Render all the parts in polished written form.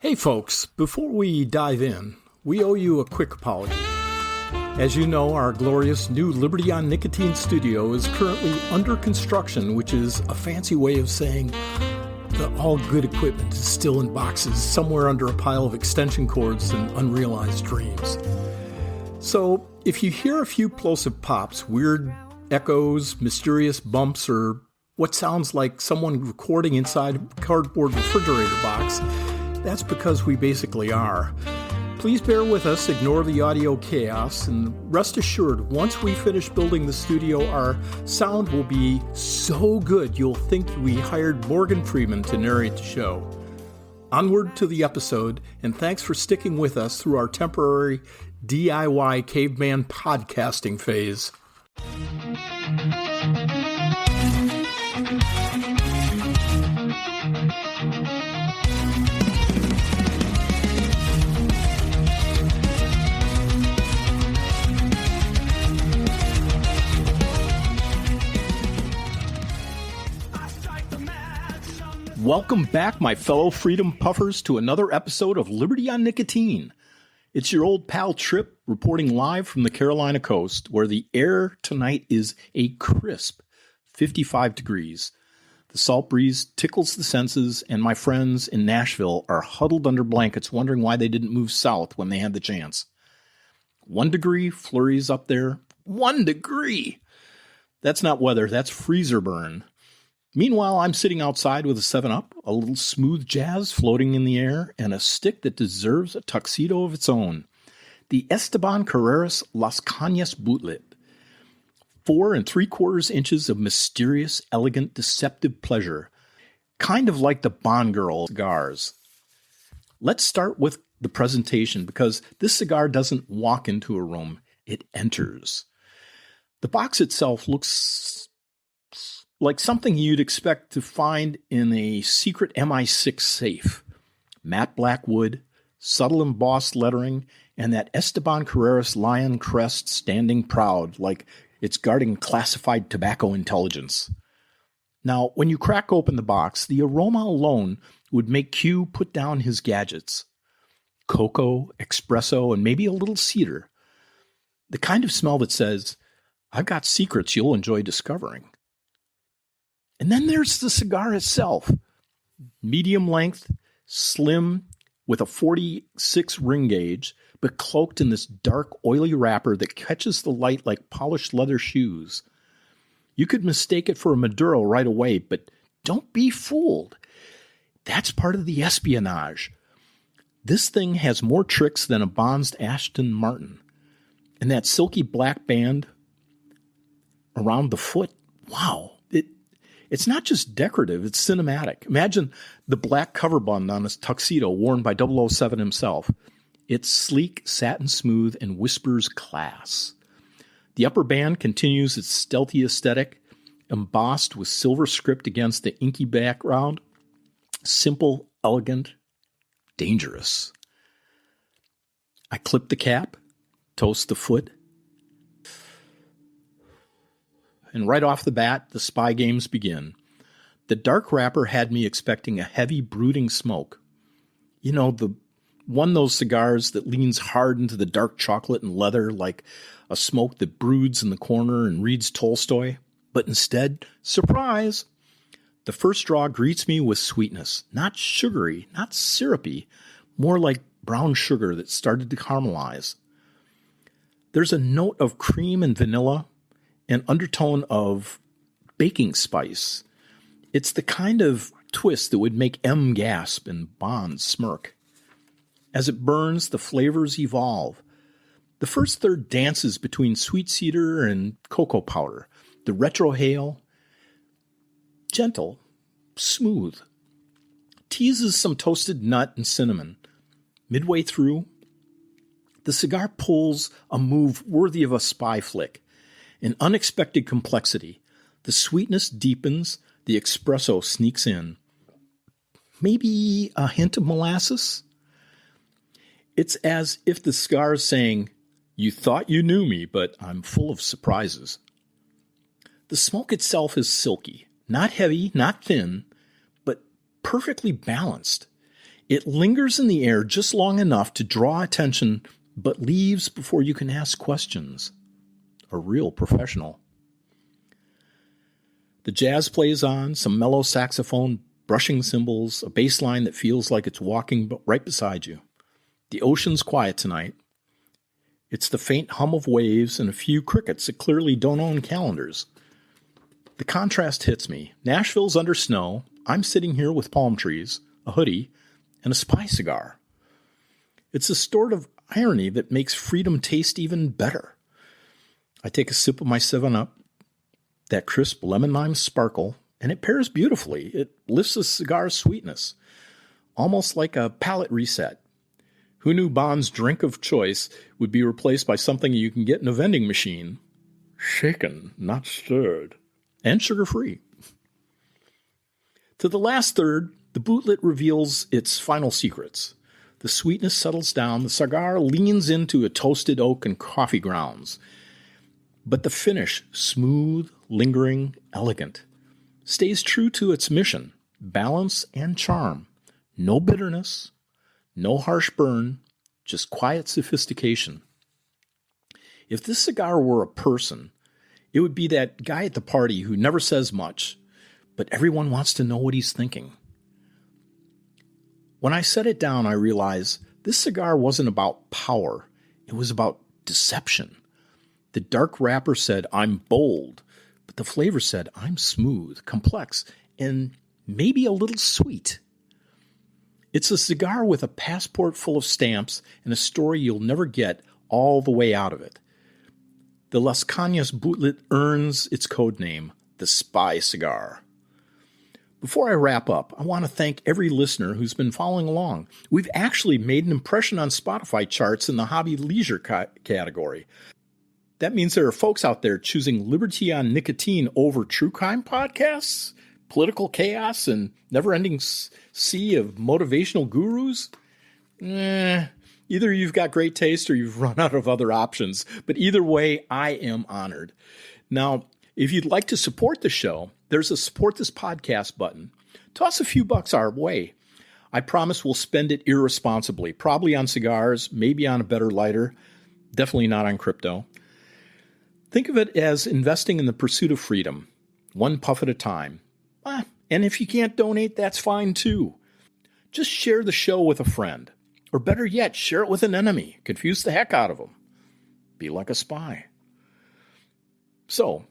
Hey folks, before we dive in, we owe you a quick apology. As you know, our glorious new Liberty on Nicotine studio is currently under construction, which is a fancy way of saying that all good equipment is still in boxes somewhere under a pile of extension cords and unrealized dreams. So if you hear a few plosive pops, weird echoes, mysterious bumps, or what sounds like someone recording inside a cardboard refrigerator box, that's because we basically are. Please bear with us, ignore the audio chaos, and rest assured, once we finish building the studio, our sound will be so good you'll think we hired Morgan Freeman to narrate the show. Onward to the episode, and thanks for sticking with us through our temporary DIY caveman podcasting phase. Welcome back, my fellow Freedom Puffers, to another episode of Liberty on Nicotine. It's your old pal Trip reporting live from the Carolina coast, where the air tonight is a crisp 55 degrees. The salt breeze tickles the senses, and my friends in Nashville are huddled under blankets wondering why they didn't move south when they had the chance. 1 degree flurries up there. 1 degree! That's not weather, that's freezer burn. Meanwhile, I'm sitting outside with a 7-Up, a little smooth jazz floating in the air, and a stick that deserves a tuxedo of its own. The Esteban Carreras Las Canas Bootlit. 4 3/4 inches of mysterious, elegant, deceptive pleasure. Kind of like the Bond Girl cigars. Let's start with the presentation, because this cigar doesn't walk into a room, it enters. The box itself looks like something you'd expect to find in a secret MI6 safe. Matte black wood, subtle embossed lettering, and that Esteban Carreras lion crest standing proud like it's guarding classified tobacco intelligence. Now, when you crack open the box, the aroma alone would make Q put down his gadgets. Cocoa, espresso, and maybe a little cedar. The kind of smell that says, I've got secrets you'll enjoy discovering. And then there's the cigar itself. Medium length, slim, with a 46 ring gauge, but cloaked in this dark, oily wrapper that catches the light like polished leather shoes. You could mistake it for a Maduro right away, but don't be fooled. That's part of the espionage. This thing has more tricks than a Bond's Aston Martin. And that silky black band around the foot, wow. It's not just decorative, it's cinematic. Imagine the black cover button on his tuxedo worn by 007 himself. It's sleek, satin smooth, and whispers class. The upper band continues its stealthy aesthetic, embossed with silver script against the inky background. Simple, elegant, dangerous. I clip the cap, toast the foot, and right off the bat, the spy games begin. The dark wrapper had me expecting a heavy, brooding smoke. You know, one of those cigars that leans hard into the dark chocolate and leather like a smoke that broods in the corner and reads Tolstoy. But instead, surprise! The first draw greets me with sweetness. Not sugary, not syrupy, more like brown sugar that started to caramelize. There's a note of cream and vanilla, an undertone of baking spice. It's the kind of twist that would make M gasp and Bond smirk. As it burns, the flavors evolve. The first third dances between sweet cedar and cocoa powder. The retrohale, gentle, smooth, teases some toasted nut and cinnamon. Midway through, the cigar pulls a move worthy of a spy flick. An unexpected complexity. The sweetness deepens, the espresso sneaks in. Maybe a hint of molasses? It's as if the cigar is saying, you thought you knew me, but I'm full of surprises. The smoke itself is silky, not heavy, not thin, but perfectly balanced. It lingers in the air just long enough to draw attention, but leaves before you can ask questions. A real professional. The jazz plays on, some mellow saxophone, brushing cymbals, a bass line that feels like it's walking right beside you. The ocean's quiet tonight. It's the faint hum of waves and a few crickets that clearly don't own calendars. The contrast hits me. Nashville's under snow. I'm sitting here with palm trees, a hoodie, and a spy cigar. It's a sort of irony that makes freedom taste even better. I take a sip of my 7-Up, that crisp lemon lime sparkle, and it pairs beautifully. It lifts the cigar's sweetness, almost like a palate reset. Who knew Bond's drink of choice would be replaced by something you can get in a vending machine? Shaken, not stirred. And sugar-free. To the last third, the bootlit reveals its final secrets. The sweetness settles down, the cigar leans into a toasted oak and coffee grounds. But the finish, smooth, lingering, elegant, stays true to its mission, balance and charm. No bitterness, no harsh burn, just quiet sophistication. If this cigar were a person, it would be that guy at the party who never says much, but everyone wants to know what he's thinking. When I set it down, I realized this cigar wasn't about power. It was about deception. The dark wrapper said, I'm bold, but the flavor said, I'm smooth, complex, and maybe a little sweet. It's a cigar with a passport full of stamps and a story you'll never get all the way out of it. The Las Canas Bootlit earns its code name, the Spy Cigar. Before I wrap up, I want to thank every listener who's been following along. We've actually made an impression on Spotify charts in the hobby leisure category. That means there are folks out there choosing Liberty on Nicotine over true crime podcasts, political chaos, and never-ending sea of motivational gurus. Either you've got great taste or you've run out of other options. But either way, I am honored. Now, if you'd like to support the show, there's a Support This Podcast button. Toss a few bucks our way. I promise we'll spend it irresponsibly, probably on cigars, maybe on a better lighter, definitely not on crypto. Think of it as investing in the pursuit of freedom, one puff at a time. And if you can't donate, that's fine too. Just share the show with a friend. Or better yet, share it with an enemy. Confuse the heck out of them. Be like a spy. So,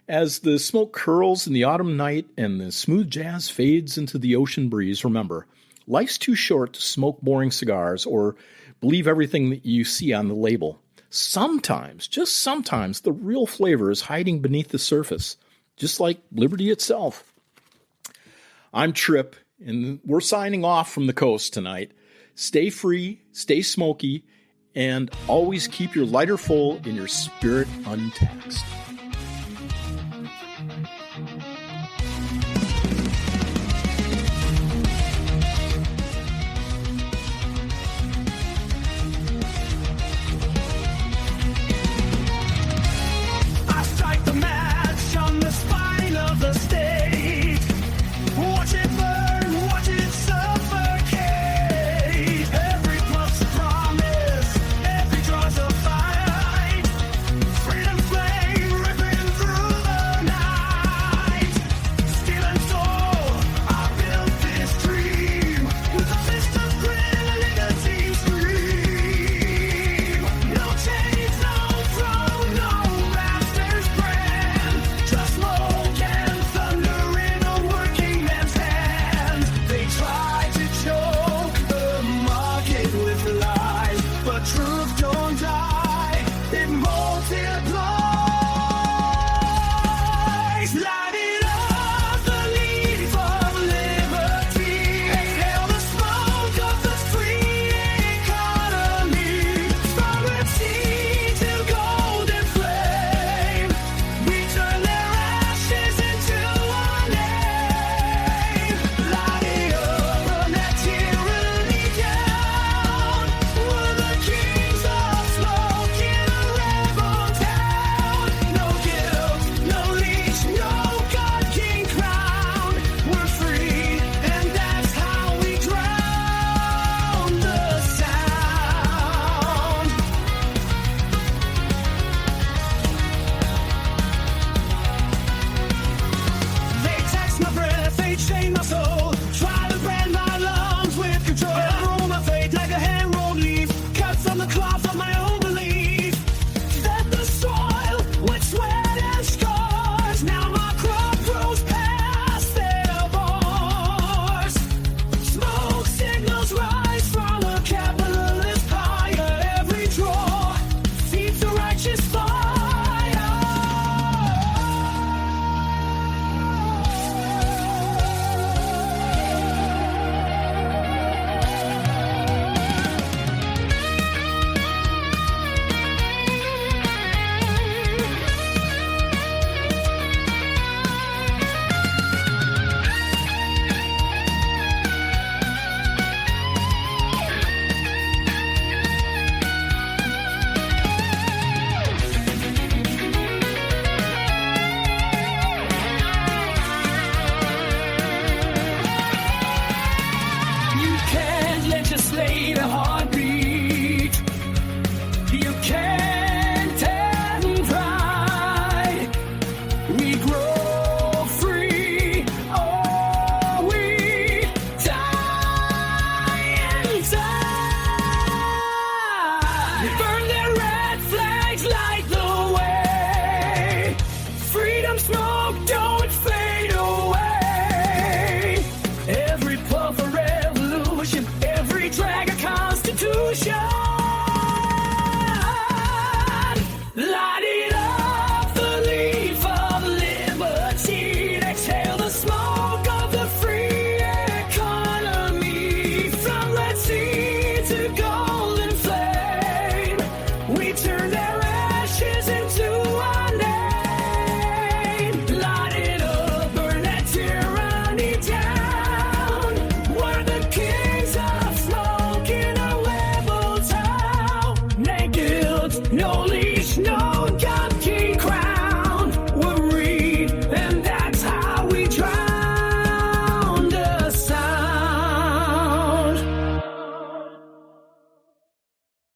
as the smoke curls in the autumn night and the smooth jazz fades into the ocean breeze, remember, life's too short to smoke boring cigars or believe everything that you see on the label. Sometimes, just sometimes, the real flavor is hiding beneath the surface, just like liberty itself. I'm Trip, and we're signing off from the coast tonight. Stay free, stay smoky, and always keep your lighter full and your spirit untaxed. Fire, freedom flame. the cloth of my own belief that the soil with sweat and scars, now my crop grows past their bars. Smoke signals rise from a capitalist pyre. Every draw feeds a righteous fire. You can't legislate a heartbeat. You can't end pride. We grow free, or we die inside. Burn their red flags, light the way. Freedom smoke, don't fade away. Every puff a revolution, every drag a constitution. Light it up, the leaf of liberty. Exhale the smoke of the free economy. From Red Sea to golden flame, we turn their ashes into our name. Light it up, burn that tyranny down. We're the kings of smoke in a rebel town. Naked, no